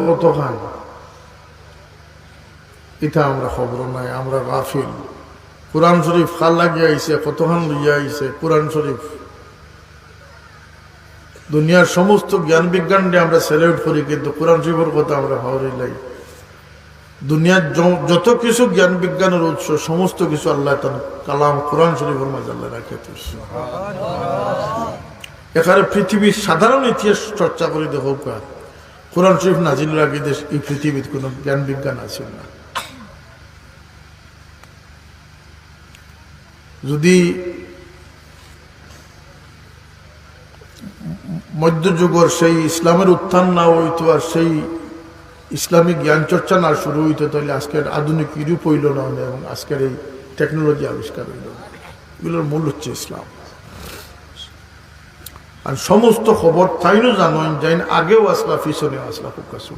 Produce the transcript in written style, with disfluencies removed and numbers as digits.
কতখান এটা আমরা খবর নাই, আমরা গাফিল। কোরআন শরীফ খাল লাগিয়ে আইছে, কতখান লইয়া আইছে কোরআন শরীফ। দুনিয়ার সমস্ত জ্ঞান বিজ্ঞান নিয়ে আমরা সেলিউট করি, কিন্তু কোরআন শরীফের কথা আমরা হাওড়ি লাই। দুনিয়ার যত কিছু জ্ঞান বিজ্ঞানের উৎস সমস্ত কিছু আল্লাহ তার কালাম কোরআন শরীফের মাঝে আল্লাহ রাখে। এখানে পৃথিবীর সাধারণ ইতিহাস চর্চা করে দেখো, কোরআন শরীফ নাজিল আগে এই পৃথিবীর কোন জ্ঞান বিজ্ঞান আছে না। যদি মধ্যযুগের সেই ইসলামের উত্থান না হইতো, আর সেই ইসলামিক জ্ঞান চর্চা না শুরু হইতো, তাহলে আজকের আধুনিক ইউরোপ হইল না, এবং আজকের এই টেকনোলজি আবিষ্কার হইল না। এগুলোর মূল হচ্ছে ইসলাম। আর সমস্ত খবর তাইনও জানেন, যাইন আগেও আসলা, পিছনেও আসলা, খুব কাছে।